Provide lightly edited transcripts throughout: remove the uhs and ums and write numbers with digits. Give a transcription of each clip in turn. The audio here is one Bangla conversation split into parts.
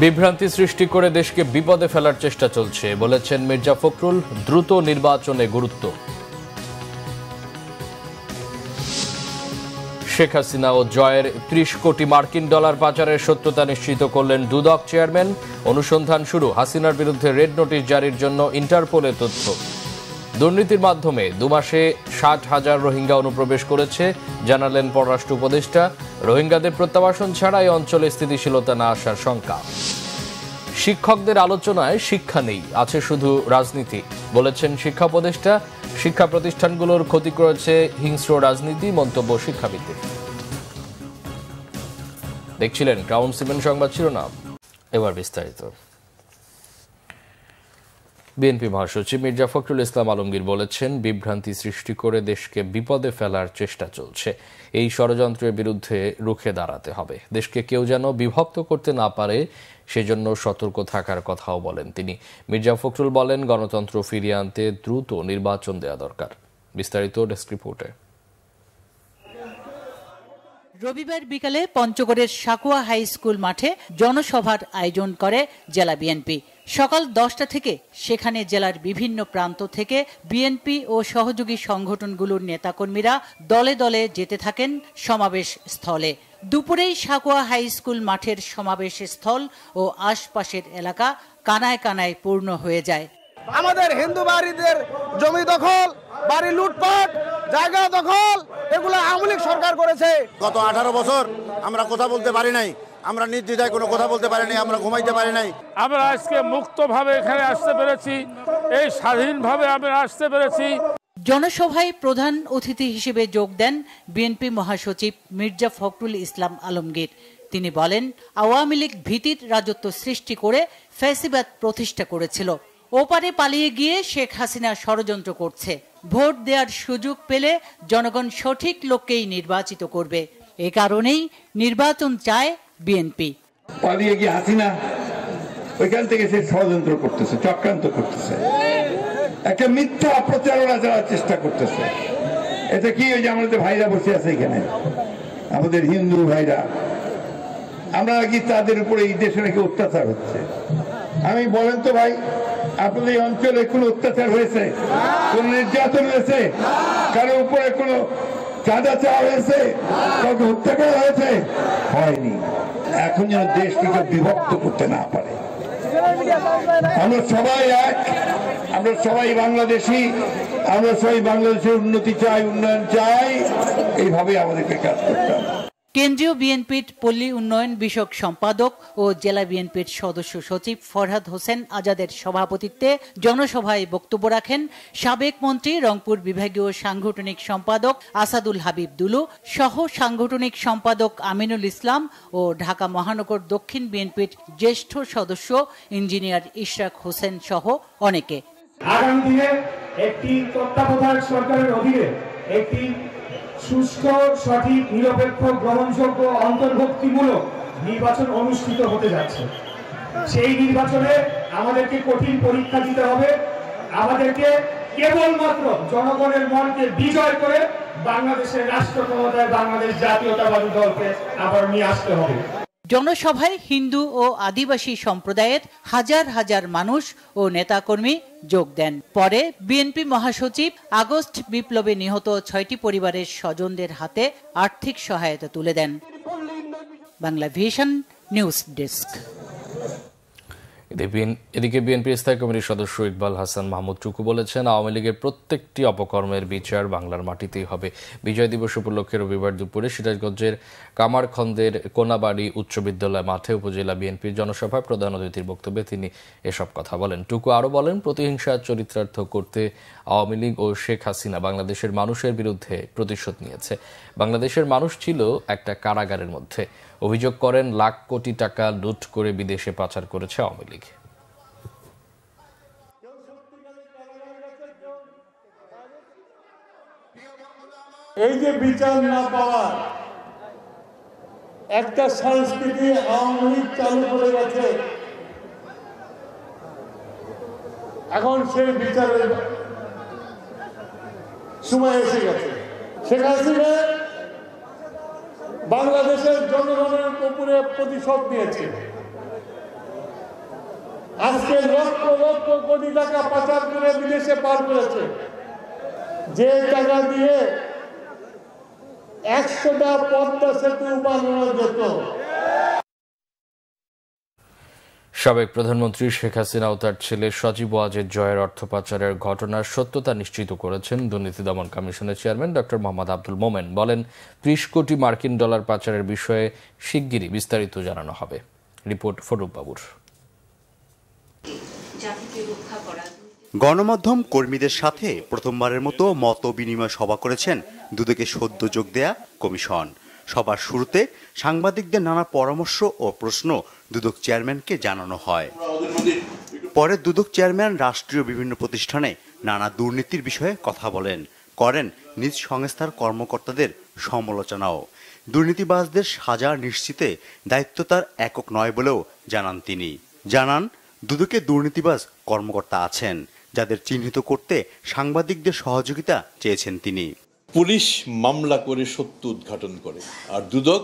বিভ্রান্তি সৃষ্টি করে দেশকে বিপদে ফেলার চেষ্টা চলছে বলেছেন মির্জা ফখরুল। দ্রুত নির্বাচনে গুরুত্ব। শেখ হাসিনা ও জয়ের ৩০ কোটি মার্কিন ডলার পাচারের সত্যতা নিশ্চিত করলেন দুদক চেয়ারম্যান। অনুসন্ধান শুরু। হাসিনার বিরুদ্ধে রেড নোটিশ জারির জন্য ইন্টারপোলের তথ্য। দুর্নীতির মাধ্যমে ২ মাসে ৬০,০০০ রোহিঙ্গা অনুপ্রবেশ করেছে জানালেন পররাষ্ট্র উপদেষ্টা। রোহিঙ্গাদের প্রত্যাবাসন ছাড়া এই অঞ্চলে স্থিতিশীলতা না আসার শঙ্কা। শিক্ষকদের আলোচনায় শিক্ষা নেই, আছে শুধু রাজনীতি বলেছেন শিক্ষা উপদেষ্টা। শিক্ষা প্রতিষ্ঠানগুলোর ক্ষতি করেছে হিংস্র রাজনীতি, মন্তব্য শিক্ষাবিদদের। দেখছিলেন ক্রাউন সিমেন্ট সংবাদ শিরোনাম, এবার বিস্তারিত। বিএনপি মহাসচিব মির্জা ফখরুল ইসলাম আলমগীর বলেছেন, বিভ্রান্তি সৃষ্টি করে দেশকে বিপদে ফেলার চেষ্টা চলছে। এই ষড়যন্ত্রের বিরুদ্ধে রুখে দাঁড়াতে হবে। দেশকে কেউ যেন বিভক্ত করতে না পারে সেজন্য সতর্ক থাকার কথাও বলেন তিনি। মির্জা ফখরুল বলেন, গণতন্ত্র ফিরিয়ে আনতে দ্রুত নির্বাচন দেওয়া দরকার। বিস্তারিত ডেস্ক রিপোর্টে। রবিবার বিকালে পঞ্চগড়ের সাকুয়া হাই স্কুল মাঠে জনসভার আয়োজন করে জেলা বিএনপি। সকাল 10টা থেকে সেখানে জেলার বিভিন্ন প্রান্ত থেকে বিএনপি ও সহযোগী সংগঠনগুলোর নেতাকর্মীরা দলে দলে যেতে থাকেন সমাবেশ স্থলে। দুপুরেই সাকুয়া হাই স্কুল মাঠের সমাবেশ স্থল ও আশপাশের এলাকা কানায় কানায় পূর্ণ হয়ে যায়। আমাদের হিন্দু বাড়িদের জমি দখল, বাড়ি লুটপাট, জায়গা দখল, এগুলো আওয়ামী লীগ সরকার করেছে। গত 18 বছর আমরা কথা বলতে পারি নাই, আমরা নির্দ্বিধায় কোনো কথা বলতে পারি নাই, আমরা ঘুমাইতে পারি নাই। আমরা আজকে মুক্তভাবে এখানে আসতে পেরেছি, এই স্বাধীনভাবে আমরা আসতে পেরেছি। জনসভায় প্রধান অতিথি হিসেবে যোগ দেন বিএনপি মহাসচিব মির্জা ফখরুল ইসলাম আলমগীর। তিনি বলেন, আওয়ামী লীগ ভীতির রাজত্ব সৃষ্টি করে ফ্যাসিবাদ প্রতিষ্ঠা করেছিল। ওপারে পালিয়ে গিয়ে শেখ হাসিনা ষড়যন্ত্র করছে। ভোট দেওয়ার সুযোগ পেলে জনগণ সঠিক লোককেই নির্বাচিত করবে। এ কারণেই নির্বাচন চায় বিএনপি। পালিয়ে গিয়ে হাসিনা ওইখান থেকে সে ষড়যন্ত্র করতেছে, চক্রান্ত করতেছে, একটা মিথ্যা প্রচারণা চালার চেষ্টা করতেছে। এটা কি, ওই যে আমাদের ভাইরা বসে আছে এখানে, আমাদের হিন্দু ভাইরা, আমরা কি তাদের উপরে এই দেশে নাকি অত্যাচার হচ্ছে? আমি বলেন তো ভাই, আপনাদের এই অঞ্চলে কোনো অত্যাচার হয়েছে? কোন নির্যাতন হয়েছে? কারো উপরে কোনো চাঁদা চাওয়া হয়েছে? কাউকে হত্যা করা হয়েছে? হয়নি। এখন যেন দেশকে কেউ বিভক্ত করতে না পারে। আমরা সবাই এক, আমরা সবাই বাংলাদেশি, আমরা সবাই বাংলাদেশের উন্নতি চাই, উন্নয়ন চাই। এইভাবে আমাদেরকে কাজ করতে হবে। কেন্দ্রীয় বিএনপির পল্লী উন্নয়ন বিষয়ক সম্পাদক ও জেলা বিএনপির সদস্য সচিব ফরহাদ হোসেন আজাদের সভাপতিত্বে জনসভায় বক্তব্য রাখেন সাবেক মন্ত্রী, রংপুর বিভাগীয় সাংগঠনিক সম্পাদক আসাদুল হাবিব দুলু, সহ সাংগঠনিক সম্পাদক আমিনুল ইসলাম ও ঢাকা মহানগর দক্ষিণ বিএনপির জ্যেষ্ঠ সদস্য ইঞ্জিনিয়ার ইশরাক হোসেন সহ অনেকে। আগামী দিনে একটি তত্ত্বাবধায়ক সরকারের অধীনে একটি সুষ্ঠু, সঠিক, নিরপেক্ষ, গ্রহণযোগ্য, অন্তর্ভুক্তিমূলক নির্বাচন অনুষ্ঠিত হতে যাচ্ছে। সেই নির্বাচনে আমাদেরকে কঠিন পরীক্ষা দিতে হবে। আমাদেরকে কেবলমাত্র জনগণের মনকে বিজয় করে বাংলাদেশের রাষ্ট্র ক্ষমতায় বাংলাদেশ জাতীয়তাবাদী দলকে আবার নিয়ে আসতে হবে। জনসভায় হিন্দু ও আদিবাসী সম্প্রদায়ের হাজার হাজার মানুষ ও নেতাকর্মী যোগ দেন। পরে বিএনপি মহাসচিব আগস্ট বিপ্লবে নিহত 6টি পরিবারের স্বজনদের হাতে আর্থিক সহায়তা তুলে দেন। Bangla Vision news desk. এদিকে বিএনপির স্থায়ী কমিটির সদস্য ইকবাল হাসান মাহমুদ টুকু বলেছেন, আওয়ামী লীগের প্রত্যেকটি অপকর্মের বিচার বাংলার মাটিতেই হবে। বিজয় দিবস উপলক্ষে রবিবার দুপুরে সিরাজগঞ্জের কামারখন্দের কোনাবাড়ি উচ্চ বিদ্যালয় মাঠে উপজেলা বিএনপির জনসভায় প্রধান অতিথির বক্তব্যে তিনি এসব কথা বলেন। টুকু আরও বলেন, প্রতিহিংসা চরিতার্থ করতে আওয়ামী লীগ ও শেখ হাসিনা বাংলাদেশের মানুষের বিরুদ্ধে প্রতিশোধ নিয়েছে। বাংলাদেশের মানুষ ছিল একটা কারাগারের মধ্যে। অভিযোগ করেন, লাখ কোটি টাকা লুট করে বিদেশে পাচার করেছে আওয়ামী লীগ। এই যে বিচার না পাওয়া একটা সংস্কৃতি আওয়ামী লীগ চালু করে গেছে, এখন সেই বিচারের সময় এসে গেছে। শেখ হাসিনা বাংলাদেশের জনগণের উপরে প্রতিশোধ নিয়েছে। আজকে লক্ষ লক্ষ কোটি টাকা পাচার করে বিদেশে পার করেছে, যে টাকা দিয়ে 100টা পদ্মা সেতু বানানো যেত। সাবেক প্রধানমন্ত্রী শেখ হাসিনা ও তার ছেলে সজীব ওয়াজেদ জয়ের অর্থ পাচারের ঘটনার সত্যতা নিশ্চিত করেছেন দুর্নীতি দমন কমিশনের চেয়ারম্যান ডক্টর মোহাম্মদ আব্দুল মোমেন। বলেন, ৩০ কোটি মার্কিন ডলার পাচারের বিষয়ে শিগগিরই বিস্তারিত জানানো হবে। রিপোর্ট ফরুক বাবুর। গণমাধ্যম কর্মীদের সাথে প্রথমবারের মতো মত বিনিময় সভা করেছেন দুদকে সদ্য যোগ দেয়া কমিশন। সবার শুরুতে সাংবাদিকদের নানা পরামর্শ ও প্রশ্ন দুদক চেয়ারম্যানকে জানানো হয়। পরে দুদক চেয়ারম্যান রাষ্ট্রীয় বিভিন্ন প্রতিষ্ঠানে নানা দুর্নীতির বিষয়ে কথা বলেন, করেন নিজ সংস্থার কর্মকর্তাদের সমালোচনাও। দুর্নীতিবাজদের সাজা নিশ্চিতে দায়িত্ব তার একক নয় বলেও জানান তিনি। জানান, দুদকে দুর্নীতিবাজ কর্মকর্তা আছেন, যাদের চিহ্নিত করতে সাংবাদিকদের সহযোগিতা চেয়েছেন তিনি। পুলিশ মামলা করে সত্য উদ্ঘাটন করে, আর দুদক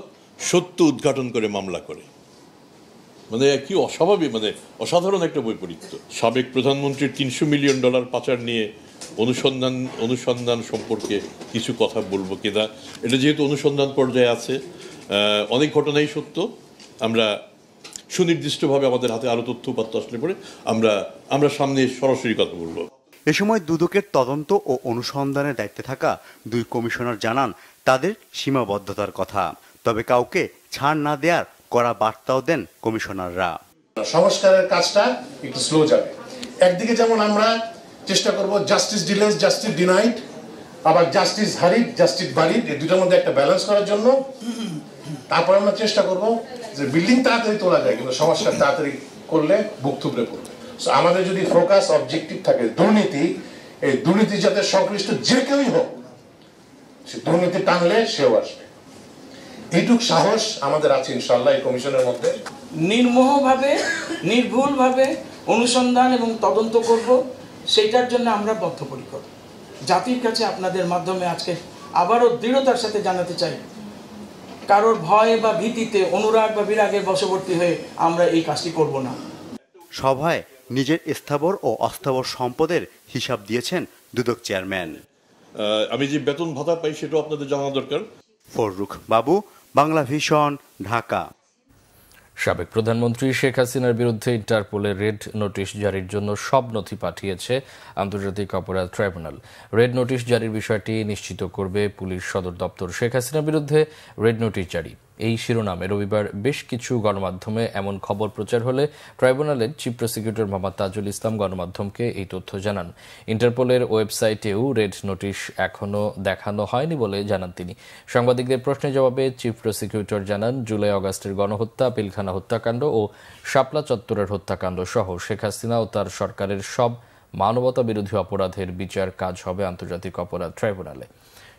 সত্য উদ্ঘাটন করে মামলা করে। মানে কি অস্বাভাবিক, মানে অসাধারণ একটা বৈপরীত্য। সাবেক প্রধানমন্ত্রীর ৩০০ মিলিয়ন ডলার পাচার নিয়ে অনুসন্ধান সম্পর্কে কিছু কথা বলবো কিনা, এটা যেহেতু অনুসন্ধান পর্যায়ে আছে, অনেক ঘটনাই সত্য। আমরা সুনির্দিষ্টভাবে আমাদের হাতে আরো তথ্য উপাত্ত আসলে পরে আমরা সামনে সরাসরি কথা বলবো। এ সময় দুদকের তদন্ত ও অনুসন্ধানের দায়িত্বে থাকা দুই কমিশনার জানান তাদের সীমাবদ্ধতার কথা, তবে কাউকে ছাড় না দেওয়ার কড়া বার্তাও দেন কমিশনাররা। সংস্কারের কাজটা একটু স্লো যাবে। একদিকে যেমন আমরা চেষ্টা করব জাস্টিস ডিলেস, জাস্টিস ডিনাইড, আবার জাস্টিস হারিড, জাস্টিস বারিড, এই দুটোর মধ্যে একটা ব্যালেন্স করার জন্য। তারপর আমরা চেষ্টা করব যে বিল্ডিং তাড়াতাড়ি তোলা যায়, কিন্তু সংস্কার তাড়াতাড়ি করলে বুক থুবড়ে পড়বে। আমাদের যদি ফোকাস অবজেক্টিভ থাকে দুর্নীতি, এই দুর্নীতি যাতে সংশ্লিষ্ট যে কেউই হোক, সে দুর্নীতি টানলে সেও আসবে। এইটুক সাহস আমাদের আছে ইনশাআল্লাহ এই কমিশনের মধ্যে। নির্মোহভাবে, নির্ভুলভাবে অনুসন্ধান এবং তদন্ত করব, সেটার জন্য আমরা বদ্ধপরিকর। জাতির কাছে আপনাদের মাধ্যমে আজকে আবারও দৃঢ়তার সাথে জানাতে চাই, কারোর ভয় বা ভীতিতে, অনুরাগ বা বিরাগের বশবর্তী হয়ে আমরা এই কাজটি করব না। সভায় নিজের স্থাবর ও অস্থাবর সম্পদের হিসাব দিয়েছেন দুদক চেয়ারম্যান। আমি যে বেতন ভাতা পাই সেটাও আপনাদের জানা দরকার। ফরুক বাবু, বাংলা ভিশন, ঢাকা। সাবেক প্রধানমন্ত্রী শেখ হাসিনার বিরুদ্ধে ইন্টারপোলের রেড নোটিশ জারির জন্য সব নথি পাঠিয়েছে আন্তর্জাতিক অপরাধ ট্রাইব্যুনাল। রেড নোটিশ জারির বিষয়টি নিশ্চিত করবে পুলিশ সদর দপ্তর। শেখ হাসিনার বিরুদ্ধে রেড নোটিশ জারি, এই শিরোনামে রবিবার বেশ কিছু গণমাধ্যমে এমন খবর প্রচার হলে ট্রাইব্যুনালের চিফ প্রসিকিউটর মোহাম্মদ তাজুল ইসলাম গণমাধ্যমকে এই তথ্য জানান। ইন্টারপোলের ওয়েবসাইটেও রেড নোটিশ এখনও দেখানো হয়নি বলে জানান তিনি। সাংবাদিকদের প্রশ্নের জবাবে চিফ প্রসিকিউটর জানান, জুলাই আগস্টের গণহত্যা, পিলখানা হত্যাকাণ্ড ও শাপলা চত্বরের হত্যাকাণ্ড সহ শেখ হাসিনা ও তার সরকারের সব মানবতা বিরোধী অপরাধের বিচার কাজ হবে আন্তর্জাতিক অপরাধ ট্রাইব্যুনালে।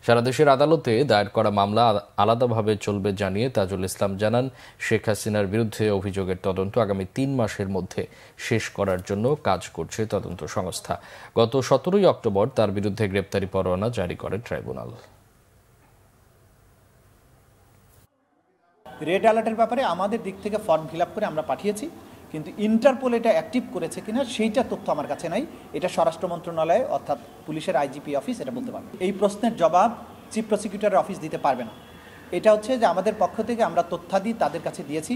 সারা দেশের আদালতে দায়ের করা মামলা আলাদাভাবে চলবে জানিয়ে তাজুল ইসলাম জানান, শেখ হাসিনার বিরুদ্ধে অভিযোগের তদন্ত আগামী ৩ মাসের মধ্যে শেষ করার জন্য কাজ করছে তদন্ত সংস্থা। গত 17 অক্টোবর তার বিরুদ্ধে গ্রেপ্তারি পরোয়ানা জারি করে ট্রাইব্যুনাল। রেড অ্যালার্টের ব্যাপারে আমাদের দিক থেকে ফর্ম ফিল আপ করে আমরা পাঠিয়েছি, কিন্তু ইন্টারপোল এটা অ্যাক্টিভ করেছে কিনা সেইটা তথ্য আমার কাছে নাই। এটা স্বরাষ্ট্র মন্ত্রণালয় অর্থাৎ পুলিশের আইজিপি অফিস এটা বলতে পারবে। এই প্রশ্নের জবাব চিফ প্রসিকিউটরের অফিস দিতে পারবে না। এটা হচ্ছে যে আমাদের পক্ষ থেকে আমরা তথ্যাদি তাদের কাছে দিয়েছি,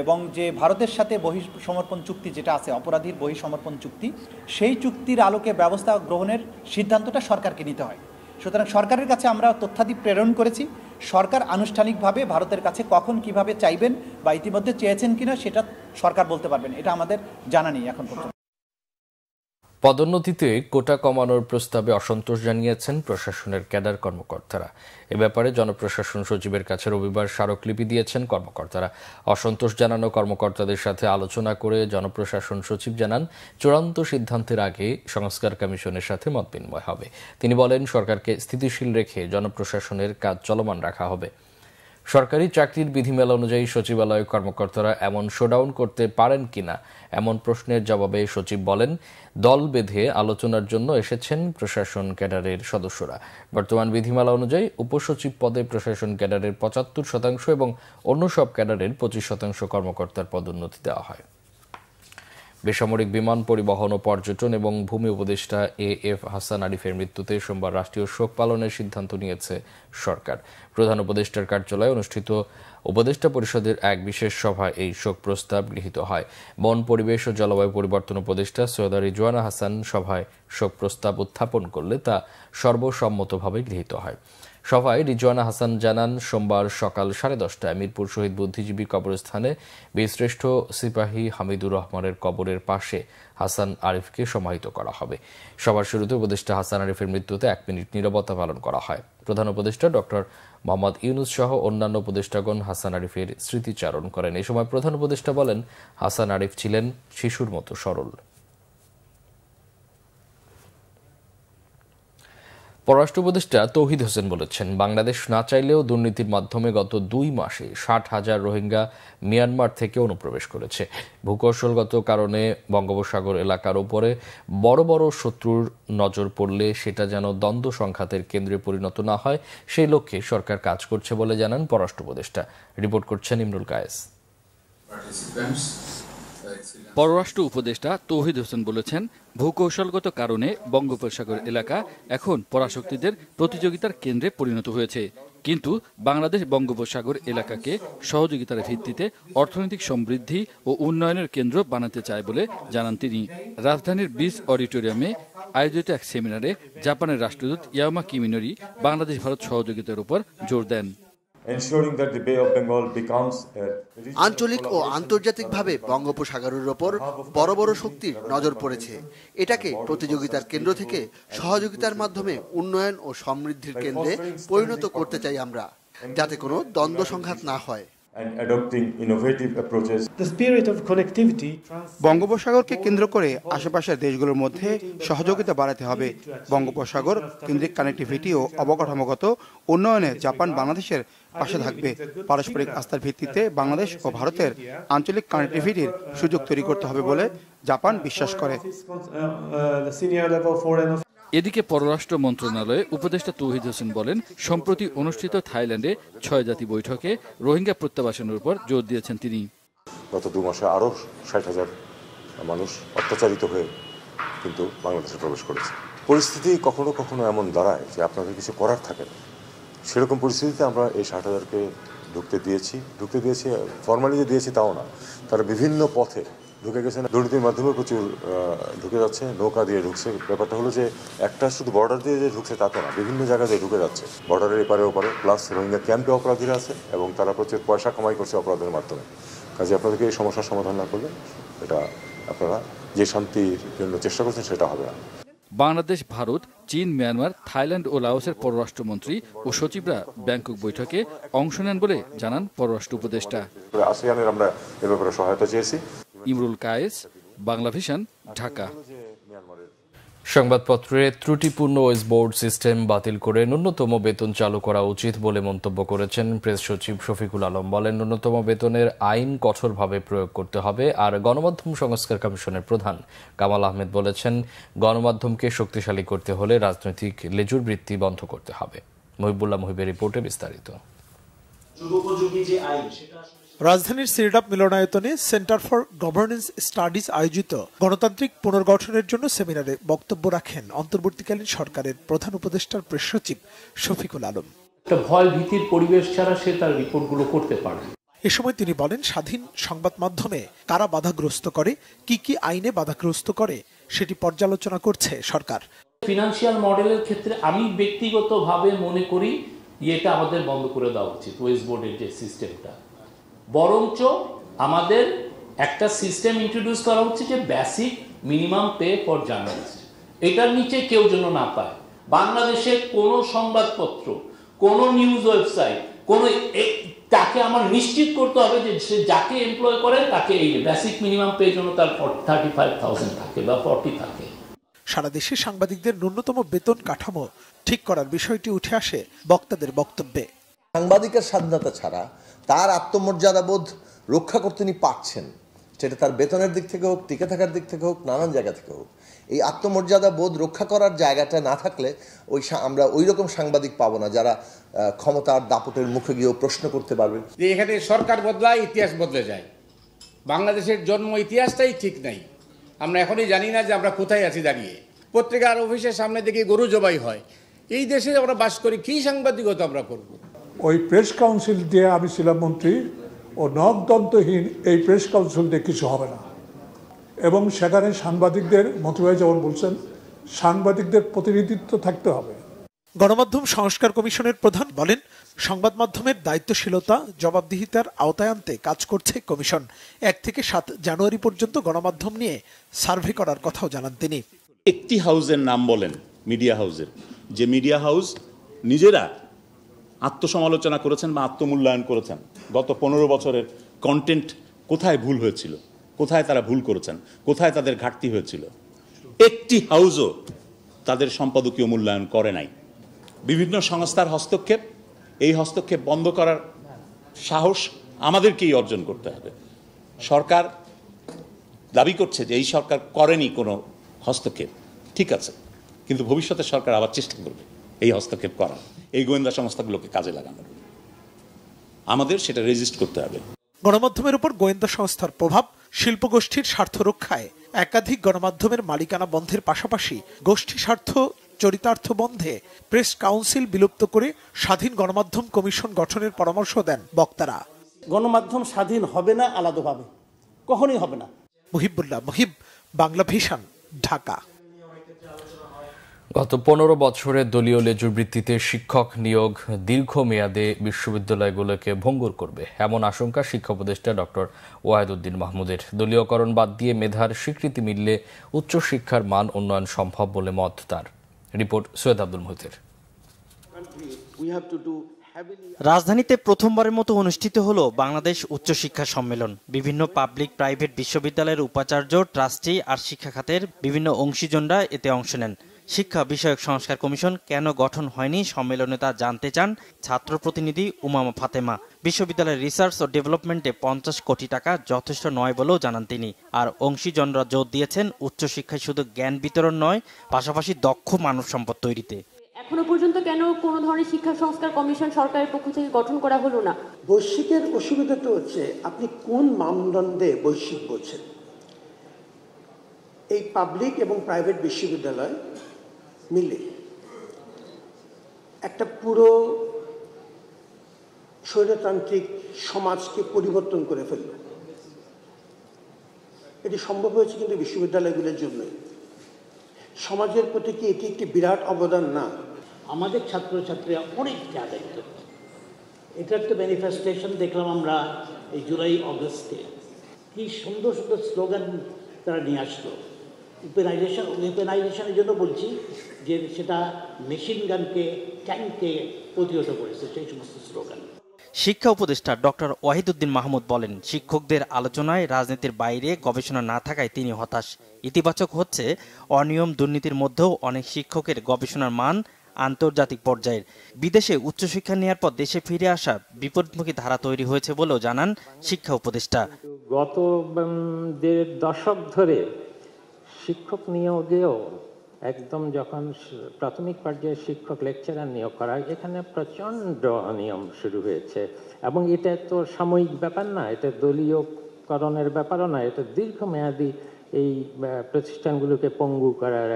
এবং যে ভারতের সাথে বহিঃসমর্পণ চুক্তি যেটা আছে, অপরাধীর বহিঃসমর্পণ চুক্তি, সেই চুক্তির আলোকে ব্যবস্থা গ্রহণের সিদ্ধান্তটা সরকারকে নিতে হয়। সুতরাং সরকারের কাছে আমরা তথ্যাদি প্রেরণ করেছি। সরকার আনুষ্ঠানিকভাবে ভারতের কাছে কখন কিভাবে চাইবেন বা ইতিমধ্যে চেয়েছেন কিনা সেটা সরকার বলতে পারবেন, এটা আমাদের জানা নেই এখন পর্যন্ত। পদোন্নতিতে কোটা কমানোর প্রস্তাবে অসন্তোষ জানিয়েছেন প্রশাসনের ক্যাডার কর্মকর্তারা। এ ব্যাপারে জনপ্রশাসন সচিবের কাছে রবিবার স্মারকলিপি দিয়েছেন কর্মকর্তারা। অসন্তোষ জানানো কর্মকর্তাদের সাথে আলোচনা করে জনপ্রশাসন সচিব জানান, চূড়ান্ত সিদ্ধান্তের আগে সংস্কার কমিশনের সাথে মতবিনিময় হবে। তিনি বলেন, সরকারকে স্থিতিশীল রেখে জনপ্রশাসনের কাজ চলমান রাখা হবে। সরকারি চাকরির বিধিমালা অনুযায়ী সচিবালয় কর্মকর্তারা এমন শোডাউন করতে পারেন কিনা এমন প্রশ্নের জবাবে সচিব বলেন, দল বেঁধে আলোচনার জন্য এসেছেন প্রশাসন ক্যাডারের সদস্যরা। বর্তমান বিধিমালা অনুযায়ী উপসচিব পদে প্রশাসন ক্যাডারের 75% এবং অন্য সব ক্যাডারের 25% কর্মকর্তার পদোন্নতি দেওয়া হয়। বেসামরিক বিমান পরিবহন ও পর্যটন এবং ভূমি উপদেষ্টা AF হাসান আরিফের মৃত্যুতে সোমবার রাষ্ট্রীয় শোক পালনের সিদ্ধান্ত নিয়েছে সরকার। প্রধান উপদেষ্টার কার্যালয়ে অনুষ্ঠিত উপদেষ্টা পরিষদের এক বিশেষ সভায় এই শোক প্রস্তাব গৃহীত হয়। বন, পরিবেশ ও জলবায়ু পরিবর্তন উপদেষ্টা সৈয়দা রিজওয়ানা হাসান সভায় শোক প্রস্তাব উত্থাপন করলে তা সর্বসম্মতভাবে গৃহীত হয়। সভায় রিজওয়ানা হাসান জানান, সোমবার সকাল 10:30টায় মিরপুর শহীদ বুদ্ধিজীবী কবরস্থানে বীরশ্রেষ্ঠ সিপাহী হামিদুর রহমানের কবরের পাশে হাসান আরিফকে সমাহিত করা হবে। সভার শুরুতে উপদেষ্টা হাসান আরিফের মৃত্যুতে 1 মিনিট নীরবতা পালন করা হয়। প্রধান উপদেষ্টা ডক্টর মোহাম্মদ ইউনুস সহ অন্যান্য উপদেষ্টাগণ হাসান আরিফের স্মৃতিচারণ করেন। এই সময় প্রধান উপদেষ্টা বলেন, হাসান আরিফ ছিলেন শিশুর মতো সরল। পররাষ্ট্র উপদেষ্টা তৌহিদ হোসেন বলেছেন, বাংলাদেশ না চাইলেও দুর্নীতির মাধ্যমে গত 2 মাসে 60,000 রোহিঙ্গা মিয়ানমার থেকে অনুপ্রবেশ করেছে। ভূকৌশলগত কারণে বঙ্গোপসাগর এলাকার উপরে বড় বড় শত্রুর নজর পড়লে সেটা যেন দ্বন্দ্ব সংঘাতের কেন্দ্রে পরিণত না হয়, সেই লক্ষ্যে সরকার কাজ করছে বলে জানান পররাষ্ট্র উপদেষ্টা। রিপোর্ট করছেন ইমরুল কায়েস। পররাষ্ট্র উপদেষ্টা তৌহিদ হোসেন বলেছেন, ভূকৌশলগত কারণে বঙ্গোপসাগর এলাকা এখন পরাশক্তিদের প্রতিযোগিতার কেন্দ্রে পরিণত হয়েছে, কিন্তু বাংলাদেশ বঙ্গোপসাগর এলাকাকে সহযোগিতার ভিত্তিতে অর্থনৈতিক সমৃদ্ধি ও উন্নয়নের কেন্দ্র বানাতে চায় বলে জানান তিনি। রাজধানীর বিচ অডিটোরিয়ামে আয়োজিত এক সেমিনারে জাপানের রাষ্ট্রদূত ইয়ামা কিমিনোরি বাংলাদেশ ভারত সহযোগিতার উপর জোর দেন। আঞ্চলিক ও আন্তর্জাতিকভাবে বঙ্গোপসাগরের ওপর বড় বড় শক্তির নজর পড়েছে। এটাকে প্রতিযোগিতার কেন্দ্র থেকে সহযোগিতার মাধ্যমে উন্নয়ন ও সমৃদ্ধির কেন্দ্রে পরিণত করতে চাই আমরা, যাতে কোনো দ্বন্দ্ব সংঘাত না হয়। বঙ্গোপসাগরকে কেন্দ্র করে আশেপাশের দেশগুলোর মধ্যে সহযোগিতা বাড়াতে হবে। বঙ্গোপসাগর কেন্দ্রিক কানেক্টিভিটি ও অবকাঠামোগত উন্নয়নে জাপান বাংলাদেশের পাশে থাকবে। পারস্পরিক আস্থার ভিত্তিতে বাংলাদেশ ও ভারতের আঞ্চলিক কানেক্টিভিটির সুযোগ তৈরি করতে হবে বলে জাপান বিশ্বাস করে। এদিকে পররাষ্ট্র মন্ত্রণালয়ে উপদেষ্টা তৌহিদ হোসেন বলেন, সম্প্রতি অনুষ্ঠিত থাইল্যান্ডে 6 জাতি বৈঠকে রোহিঙ্গা প্রত্যাবাসনের উপর জোর দিয়েছেন তিনি। গত 2 মাসে আরও 60,000 মানুষ অত্যাচারিত হয়ে কিন্তু বাংলাদেশে প্রবেশ করেছে। পরিস্থিতি কখনো কখনো এমন দাঁড়ায় যে আপনাদের কিছু করার থাকে না। সেরকম পরিস্থিতিতে আমরা এই 60,000কে ঢুকতে দিয়েছি। ফর্মালি যে দিয়েছি তাও না, তারা বিভিন্ন পথে ঢুকে গেছে। দুর্নীতির মাধ্যমে প্রচুর ঢুকে যাচ্ছে, নৌকা দিয়ে ঢুকছে। ব্যাপারটা হলো যে একটা শুধু বর্ডার দিয়ে যে ঢুকছে তা তো না, বিভিন্ন জায়গা দিয়ে ঢুকে যাচ্ছে, বর্ডারের এপারে ওপারে। প্লাস রোহিঙ্গা ক্যাম্পে অপরাধীরা আছে এবং তারা প্রচুর পয়সা কামাই করছে অপরাধের মাধ্যমে। কাজে আপনাদেরকে এই সমস্যার সমাধান না করলে এটা আপনারা যে শান্তির জন্য চেষ্টা করছেন সেটা হবে না। বাংলাদেশ, ভারত, চীন, মিয়ানমার, থাইল্যান্ড ও লাওসের পররাষ্ট্রমন্ত্রী ও সচিবরা ব্যাংকক বৈঠকে অংশ নেন বলে জানান পররাষ্ট্র উপদেষ্টা। আসিয়ানের আমরা এ ব্যাপারে সহায়তা চেয়েছি। ইমরুল কায়েস, বাংলা ভিশন, ঢাকা। সংবাদপত্রে ত্রুটিপূর্ণ ওয়েস্টবোর্ড সিস্টেম বাতিল করে ন্যূনতম বেতন চালু করা উচিত বলে মন্তব্য করেছেন প্রেস সচিব শফিকুল আলম। বলেন, ন্যূনতম বেতনের আইন কঠোরভাবে প্রয়োগ করতে হবে। আর গণমাধ্যম সংস্কার কমিশনের প্রধান কামাল আহমেদ বলেছেন, গণমাধ্যমকে শক্তিশালী করতে হলে রাজনৈতিক লেজুর বৃত্তি বন্ধ করতে হবে। মহিবুল্লাহ মহিবের রিপোর্টে বিস্তারিত। রাজধানীর সিরডাপ মিলনায়তনে সেন্টার ফর গভর্নেন্স স্টাডিজ আয়োজিত গণতান্ত্রিক পুনর্গঠনের জন্য সেমিনারে বক্তব্য রাখেন অন্তর্বর্তীকালীন সরকারের প্রধান উপদেষ্টার প্রেস সচিব শফিকুল আলম। একটা ভয় ভীতির পরিবেশ ছাড়া সে তার রিপোর্টগুলো করতে পারে। এ সময় তিনি বলেন, স্বাধীন সংবাদ মাধ্যমে কারা বাধাগ্রস্ত করে, কি আইনে বাধাগ্রস্ত করে সেটি পর্যালোচনা করছে সরকার। ফিনান্সিয়াল মডেলের ক্ষেত্রে আমি ব্যক্তিগতভাবে মনে করি এটা আমাদের বন্ধ করে দেওয়া উচিত। ওয়েস্ট বোর্ডের যে সিস্টেমটা, বরঞ্চ আমাদের একটা সিস্টেম ইন্ট্রোডিউস করা হচ্ছে যে basic minimum pay for journalist, এটার নিচে কেউ যেন না পায়। বাংলাদেশের কোনো সংবাদপত্র, কোনো নিউজ ওয়েবসাইট, তাকে আমার নিশ্চিত করতে হবে যে সে যাকে এমপ্লয় করে তাকে এই বেসিক মিনিমাম পে জন্য তার 35,000 থাকে বা 40 থাকে। সারা দেশে সাংবাদিকদের ন্যূনতম বেতন কাঠামো ঠিক করার বিষয়টি উঠে আসে বক্তাদের বক্তব্যে। সাংবাদিকের স্বাধীনতা ছাড়া তার আত্মমর্যাদা বোধ রক্ষা করতে তিনি পারছেন, সেটা তার বেতনের দিক থেকে হোক, টিকে থাকার দিক থেকে হোক, নানান জায়গা থেকে হোক। এই আত্মমর্যাদা বোধ রক্ষা করার জায়গাটা না থাকলে আমরা ওই রকম সাংবাদিক পাবো না যারা ক্ষমতার দাপটের মুখে গিয়েও প্রশ্ন করতে পারবেন। এখানে সরকার বদলায়, ইতিহাস বদলে যায়। বাংলাদেশের জন্ম ইতিহাসটাই ঠিক নাই। আমরা এখনই জানি না যে আমরা কোথায় আছি দাঁড়িয়ে। পত্রিকার অফিসের সামনে দেখি গরু জবাই হয়। এই দেশে আমরা বাস করি, কি সাংবাদিকতা আমরা করব? ওই প্রেস কাউন্সিল দিয়ে আমি ছিলাম মন্ত্রী, ও নখদন্তহীন এই প্রেস কাউন্সিল দিয়ে কিছু হবে না। এবং সেখানে সাংবাদিকদের, মন্ত্রীভাই যেমন বলছেন, সাংবাদিকদের প্রতিনিধিত্ব থাকতে হবে। গণমাধ্যম সংস্কার কমিশনের প্রধান বলেন, সংবাদ মাধ্যমের দায়িত্বশীলতা, জবাবদিহিতার আওতায় আনতে কাজ করছে কমিশন। 1 থেকে 7 জানুয়ারি পর্যন্ত গণমাধ্যম নিয়ে সার্ভে করার কথাও জানান তিনি। একটি হাউসের নাম বলেন, মিডিয়া হাউসের, যে মিডিয়া হাউস নিজেরা আত্মসমালোচনা করেছেন বা আত্মমূল্যায়ন করেছেন গত 15 বছরের কন্টেন্ট কোথায় ভুল হয়েছিল, কোথায় তারা ভুল করেছেন, কোথায় তাদের ঘাটতি হয়েছিল। একটি হাউসও তাদের সম্পাদকীয় মূল্যায়ন করে নাই। বিভিন্ন সংস্থার হস্তক্ষেপ, এই হস্তক্ষেপ বন্ধ করার সাহস আমাদেরকেই অর্জন করতে হবে। সরকার দাবি করছে যে এই সরকার করেনি কোনো হস্তক্ষেপ, ঠিক আছে, কিন্তু ভবিষ্যতে সরকার আবার চেষ্টা করবে এই হস্তক্ষেপ করার, এই গোয়েন্দা সংস্থাগুলোকে কাজে লাগানোর। আমাদের সেটা রেজিস্ট করতে হবে। গণমাধ্যমের উপর গোয়েন্দা সংস্থার প্রভাব, শিল্পগোষ্ঠীর স্বার্থ রক্ষায় একাধিক গণমাধ্যমের মালিকানা বন্ধের পাশাপাশি গোষ্ঠী স্বার্থ চরিতার্থ বন্ধে প্রেস কাউন্সিল বিলুপ্ত করে স্বাধীন গণমাধ্যম কমিশন গঠনের পরামর্শ দেন বক্তারা। গণমাধ্যম স্বাধীন হবে না আলাদাভাবে, কখনোই হবে না। মুহিবুল্লাহ মুহিব, বাংলা ভিশন, ঢাকা। গত 15 বছরের দলীয় লেজুর ভিত্তিতে শিক্ষক নিয়োগ দীর্ঘমেয়াদে বিশ্ববিদ্যালয়গুলোকে ভঙ্গুর করবে, এমন আশঙ্কা শিক্ষা উপদেষ্টা ডক্টর ওয়াহিদুদ্দিন মাহমুদের। দলীয়করণ বাদ দিয়ে মেধার স্বীকৃতি মিললে উচ্চশিক্ষার মান উন্নয়ন সম্ভব বলে মত তার। রিপোর্ট সৈয়দ আব্দুল মুহিতের। রাজধানীতে প্রথমবারের মতো অনুষ্ঠিত হলো বাংলাদেশ উচ্চশিক্ষা সম্মেলন। বিভিন্ন পাবলিক প্রাইভেট বিশ্ববিদ্যালয়ের উপাচার্য, ট্রাস্টি আর শিক্ষা খাতের বিভিন্ন অংশীজনরা এতে অংশ নেন। শিক্ষা বিষয়ক সংস্কার কমিশন কেন গঠন হয়নি সম্মেলনে তা জানতে চান ছাত্র প্রতিনিধি উমামা ফাতেমা। বিশ্ববিদ্যালয়ের রিসার্চ ও ডেভেলপমেন্টে 50 কোটি টাকা যথেষ্ট নয় বলেও জানান তিনি। আর অংশীজনরা জোর দিয়েছেন উচ্চশিক্ষায় শুধু জ্ঞান বিতরণ নয়, পাশাপাশি দক্ষ মানব সম্পদ তৈরিতে। এখনো পর্যন্ত কেন কোনো ধরনের শিক্ষা সংস্কার কমিশন সরকারের পক্ষ থেকে গঠন করা হলো না? বৈশ্বিকের অসুবিধাটা হচ্ছে আপনি কোন মানদণ্ডে বৈশ্বিক বলছেন। এই পাবলিক এবং প্রাইভেট বিশ্ববিদ্যালয় মিলে একটা পুরো স্বৈরতান্ত্রিক সমাজকে পরিবর্তন করে ফেলল। এটি সম্ভব হয়েছে কিন্তু বিশ্ববিদ্যালয়গুলোর জন্যই। সমাজের প্রতি কি এটি একটি বিরাট অবদান না? আমাদের ছাত্রছাত্রীরা অনেক দায়িত্ব, এটার তো ম্যানিফেস্টেশন দেখলাম আমরা এই জুলাই অগস্টে। কি সুন্দর সুন্দর স্লোগান তারা নিয়ে আসলো। ওয়েপেনাইজেশনের জন্য বলছি যে সেটা মেশিন গানকে, ট্যাঙ্ককে প্রতিহত করেছে, সেই সমস্ত স্লোগান। শিক্ষা উপদেষ্টা ডক্টর ওয়াহিদুদ্দিন মাহমুদ বলেন, শিক্ষকদের আলোচনায় রাজনীতির বাইরে গবেষণা না থাকায় তিনি হতাশ। ইতিবাচক হচ্ছে অনিয়ম দুর্নীতির মধ্যেও অনেক শিক্ষকের গবেষণার মান আন্তর্জাতিক পর্যায়ের। বিদেশে উচ্চশিক্ষা নেওয়ার পর দেশে ফিরে আসা বিপরীতমুখী ধারা তৈরি হয়েছে বলেও জানান শিক্ষা উপদেষ্টা। গত 1.5 দশক ধরে শিক্ষক নিয়োগেও একদম যখন প্রাথমিক পর্যায়ে শিক্ষক লেকচারার নিয়োগ করা হয়, এখানে প্রচণ্ড অনিয়ম শুরু হয়েছে। এবং এটা তো সাময়িক ব্যাপার না, এটা দলীয়করণের ব্যাপারও না, এটা দীর্ঘমেয়াদী এই প্রতিষ্ঠানগুলোকে পঙ্গু করার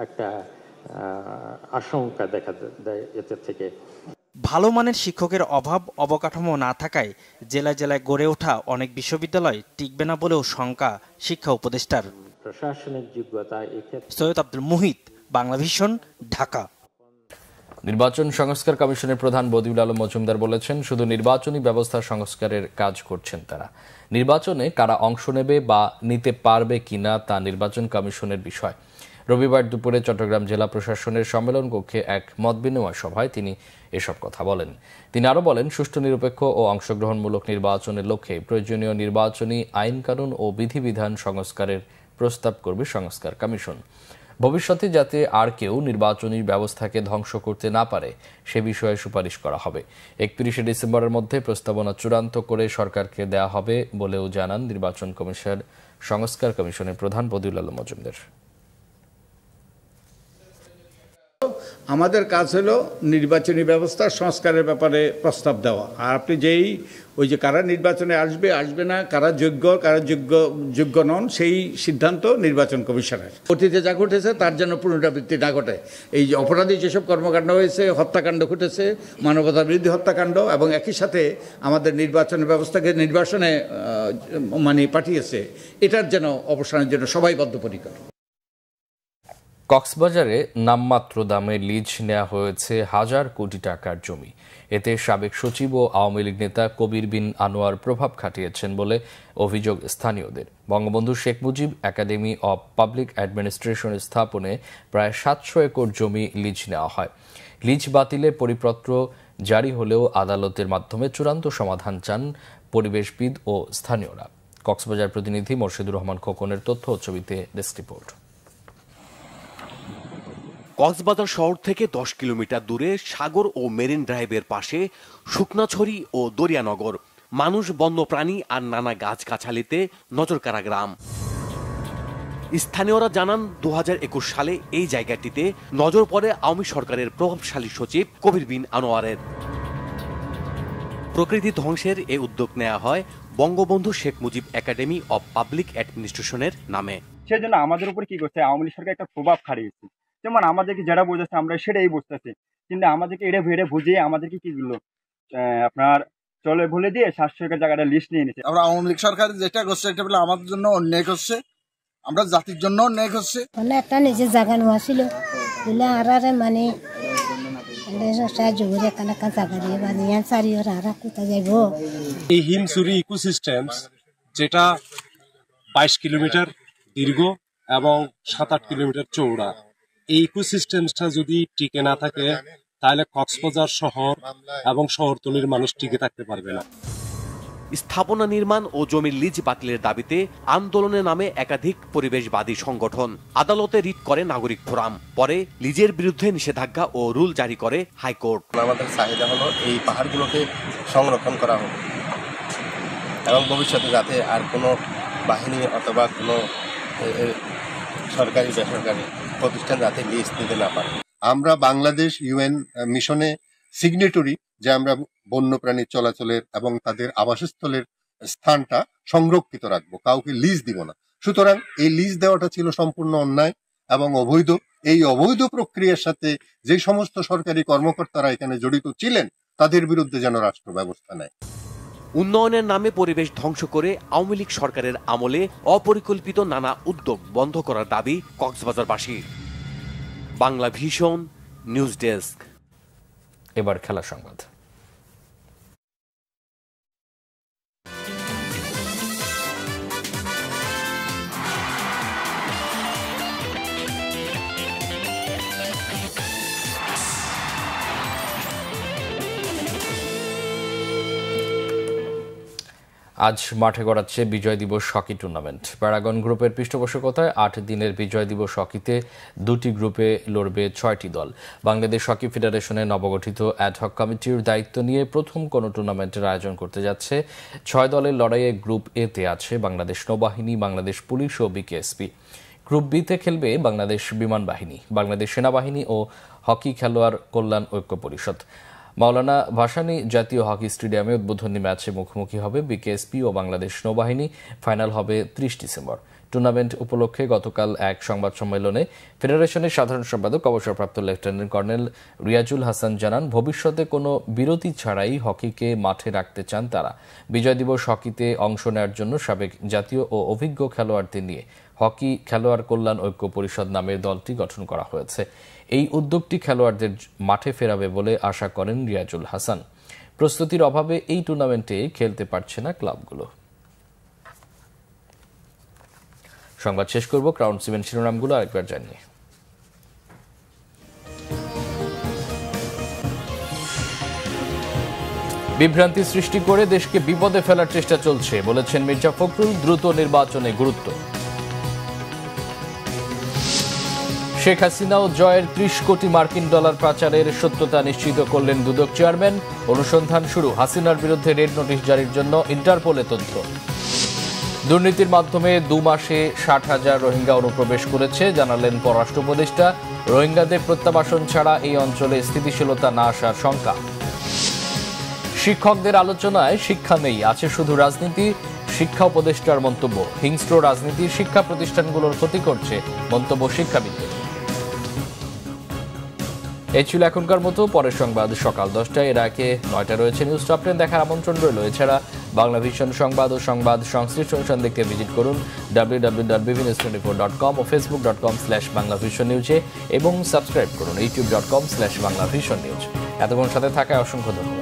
একটা আশঙ্কা দেখা দেয় এতে থেকে। ভালো মানের শিক্ষকের অভাব, অবকাঠামো না থাকায় জেলায় জেলায় গড়ে ওঠা অনেক বিশ্ববিদ্যালয় টিকবে না বলেও শঙ্কা শিক্ষা উপদেষ্টার। প্রশাসনিক যোগ্যতা। সৈয়দ আব্দুল মুহিত, বাংলা ভিশন, ঢাকা। নির্বাচন সংস্কার কমিশনের প্রধান বদিউল আলম মজুমদার বলেছেন, শুধু নির্বাচনী ব্যবস্থা সংস্কারের কাজ করছেন তারা। নির্বাচনে কারা অংশ নেবে বা নিতে পারবে কিনা তা নির্বাচন কমিশনের বিষয়। রবিবার দুপুরে চট্টগ্রাম জেলা প্রশাসনের সম্মেলন কক্ষে এক মতবিনিময় সভায় তিনি এসব কথা বলেন। তিনি আরও বলেন, সুষ্ঠু, নিরপেক্ষ ও অংশগ্রহণমূলক নির্বাচনের লক্ষ্যে প্রয়োজনীয় নির্বাচনী আইনকানুন ও বিধিবিধান সংস্কারের প্রস্তাব করবে সংস্কার কমিশন। ভবিষ্যতে যাতে আর কেউ নির্বাচনী ব্যবস্থাকে ধ্বংস করতে না পারে সে বিষয়ে সুপারিশ করা হবে। 31শে ডিসেম্বরের মধ্যে প্রস্তাবনা চূড়ান্ত করে সরকারকে দেয়া হবে বলেও জানান নির্বাচন কমিশন সংস্কার কমিশনের প্রধান বদিউল আলম মজুমদার। আমাদের কাজ হলো নির্বাচনী ব্যবস্থা সংস্কারের ব্যাপারে প্রস্তাব দেওয়া। আর আপনি যেই ওই যে কারা নির্বাচনে আসবে আসবে না, কারা যোগ্য নন, সেই সিদ্ধান্ত নির্বাচন কমিশনের। অতীতে যা ঘটেছে তার যেন পুনরাবৃত্তি না ঘটে। এই যে অপরাধী যেসব কর্মকাণ্ড হয়েছে, হত্যাকাণ্ড ঘটেছে, মানবতা বিরোধী হত্যাকাণ্ড, এবং একই সাথে আমাদের নির্বাচন ব্যবস্থাকে নির্বাসনে পাঠিয়েছে, এটার যেন অবসানের জন্য সবাই বদ্ধপরিকর। কক্সবাজারে নামমাত্র দামে লিজ নেওয়া হয়েছে 1000 কোটি টাকার জমি। এতে সাবেক সচিব ও আওয়ামী লীগ নেতা কবির বিন আনোয়ার প্রভাব খাটিয়েছেন বলে অভিযোগ স্থানীয়দের। Bangabandhu Sheikh Mujib Academy of public administration স্থাপনে প্রায় 700 একর জমি লিজ নেওয়া হয়। লিজ বাতিলে পরিপত্র জারি হলেও আদালতের মাধ্যমে চূড়ান্ত সমাধান চান পরিবেশবিদ ও স্থানীয়রা। কক্সবাজার প্রতিনিধি মোর্শেদুর রহমান খোকনের তথ্য ও ছবিতে ডেস্ক রিপোর্ট। কক্সবাজার শহর থেকে 10 কিলোমিটার দূরে সাগর ও মেরিন ড্রাইভের পাশে শুকনাছড়ি ও দরিয়ানগর। মানুষ, বন্যপ্রাণী আর নানা গাছগাছালিতে নজরকাড়া গ্রাম। স্থানীয়রা জানান 2021 সালে এই জায়গাটিতে নজর পড়ে আওয়ামী সরকারের প্রভাবশালী সচিব কবির বিন আনোয়ারের। প্রকৃতি ধ্বংসের এ উদ্যোগ নেওয়া হয় Bangabandhu Sheikh Mujib Academy of Public অ্যাডমিনিস্ট্রেশনের নামে। সেজন্য আমাদের উপর কি করছে, আওয়ামী লীগ সরকার একটা প্রভাব খাটিয়েছে। যেমন আমাদেরকে যেটা বোঝাচ্ছে আমরা সেটাই বুঝতেছি, কিন্তু আমাদেরকে এটা ভেড়ে বুঝিয়ে আমাদেরকে কি করলো, আপনার চলে ভুলে দিয়ে 700 একর জায়গাটা লিস্ট নিয়ে নিচ্ছে। আমরা আওয়ামী লীগ সরকার যেটা করছে এটা বলে আমাদের জন্য অন্যায় করছে, আমরা জাতির জন্য অন্যায় করছে। একটা নিজের জায়গা নেওয়া ছিল বলে আর মানে সাহায্য করে কানাকা জায়গা দিয়ে বানিয়ে চারিওর আর কোথায় যাইব। এই হিমছড়ি ইকোসিস্টেমস যেটা 22 কিলোমিটার দীর্ঘ এবং 7-8 কিলোমিটার চৌড়া, এই ইকোসিস্টেমসটা যদি টিকে না থাকে তাহলে কক্সবাজার শহর এবং শহরতলির মানুষ টিকে থাকতে পারবে না। স্থাপনা নির্মাণ ও জমির লিজ বাতিলের দাবিতে আন্দোলনে নামে একাধিক পরিবেশবাদী সংগঠন। আদালতে রিট করে নাগরিক ফোরাম। পরে লিজের বিরুদ্ধে নিষেধাজ্ঞা ও রুল জারি করে হাইকোর্ট। আমাদের চাহিদা হলো এই পাহাড়গুলোকে সংরক্ষণ করা হোক এবং ভবিষ্যতে যাতে আর কোনো বাহিনী অথবা কোনো সরকারি বেসরকারি প্রতিষ্ঠান যাতে লিজ দিতে না পারে। আমরা বাংলাদেশ ইউএন মিশনে সিগনেটরি, যে আমরা বন্যপ্রাণীর চলাচলের এবং তাদের আবাসস্থলের স্থানটা সংরক্ষিত রাখবো, কাউকে লিজ দিব না। সুতরাং এই লিজ দেওয়াটা ছিল সম্পূর্ণ অন্যায় এবং অবৈধ। এই অবৈধ প্রক্রিয়ার সাথে যে সমস্ত সরকারি কর্মকর্তারা এখানে জড়িত ছিলেন তাদের বিরুদ্ধে যেন রাষ্ট্র ব্যবস্থা নেয়। উন্নয়নের নামে পরিবেশ ধ্বংস করে আওয়ামী লীগ সরকারের আমলে অপরিকল্পিত নানা উদ্যোগ বন্ধ করার দাবি কক্সবাজারবাসীর। Bangla Vision news desk. এবার খেলা সংবাদ। আজ মাঠে গড়াচ্ছে বিজয় দিবস হকি টুর্নামেন্ট। প্যারাগন গ্রুপের পৃষ্ঠপোষকতায় 8 দিনের বিজয় দিবস হকিতে 2টি গ্রুপে লড়বে 6টি দল। বাংলাদেশ হকি ফেডারেশনের নবগঠিত অ্যাডহক কমিটির দায়িত্ব নিয়ে প্রথম কোনো টুর্নামেন্টের আয়োজন করতে যাচ্ছে। 6 দলের লড়াইয়ে গ্রুপ এতে আছে বাংলাদেশ নৌবাহিনী, বাংলাদেশ পুলিশ ও বিকেএসপি। গ্রুপ বিতে খেলবে বাংলাদেশ বিমান বাহিনী, বাংলাদেশ সেনাবাহিনী ও হকি খেলোয়াড় কল্যাণ ঐক্য পরিষদ। মাওলানা ভাসানী জাতীয় হকি স্টেডিয়ামে উদ্বোধনী ম্যাচে মুখোমুখি হবে বিকেএসপি ও বাংলাদেশ নৌবাহিনী। ফাইনাল হবে 30 ডিসেম্বর। টুর্নামেন্ট উপলক্ষে গতকাল এক সংবাদ সম্মেলনে ফেডারেশনের সাধারণ সম্পাদক অবসরপ্রাপ্ত লেফটেন্যান্ট কর্নেল রিয়াজুল হাসান জানান, ভবিষ্যতে কোনো বিরতি ছাড়াই হকিকে মাঠে রাখতে চান তারা। বিজয় দিবস হকিতে অংশ নেওয়ার জন্য সাবেক জাতীয় ও অভিজ্ঞ খেলোয়াড়দের নিয়ে হকি খেলোয়াড় কল্যাণ ঐক্য পরিষদ নামের দলটি গঠন করা হয়েছে। এই উদ্যোগটি খেলোয়াড়দের মাঠে ফেরাবে বলে আশা করেন রিয়াজুল হাসান। প্রস্তুতির অভাবে এই টুর্নামেন্টে খেলতে পারছে না ক্লাবগুলো। সংবাদ শেষ করব ক্রাউন সিমেন্ট শিরোনামগুলো আরেকবার জানিয়ে। বিভ্রান্তি সৃষ্টি করে দেশকে বিপদে ফেলার চেষ্টা চলছে বলেছেন মির্জা ফখরুল। দ্রুত নির্বাচনে গুরুত্ব। শেখ হাসিনা ও জয়ের 30 কোটি মার্কিন ডলার পাচারের সত্যতা নিশ্চিত করলেন দুদক চেয়ারম্যান। অনুসন্ধান শুরু। হাসিনার বিরুদ্ধে রেড নোটিশ জারির জন্য ইন্টারপোলে তথ্য। দুর্নীতির মাধ্যমে 2 মাসে 60,000 রোহিঙ্গা অনুপ্রবেশ করেছে জানালেন পররাষ্ট্র উপদেষ্টা। রোহিঙ্গাদের প্রত্যাবাসন ছাড়া এই অঞ্চলে স্থিতিশীলতা না আসার শঙ্কা। শিক্ষকদের আলোচনায় শিক্ষা নেই, আছে শুধু রাজনীতি, শিক্ষা উপদেষ্টার মন্তব্য। হিংস্র রাজনীতি শিক্ষা প্রতিষ্ঠানগুলোর ক্ষতি করছে, মন্তব্য শিক্ষাবিদদের। এই ছিল এখনকার মতো। পরের সংবাদ সকাল 10টায়, এর আগে 9টায় রয়েছে নিউজ টপ 10 দেখার আমন্ত্রণ রইল। এছাড়া বাংলা ভিশন সংবাদ ও সংবাদ সংশ্লিষ্ট অনুষ্ঠান দেখতে ভিজিট করুন www.bvnews24.com ও facebook.com/banglavisionnews এবং সাবস্ক্রাইব করুন youtube.com/banglavisionnews। এতক্ষণ সাথে থাকায় অসংখ্য ধন্যবাদ।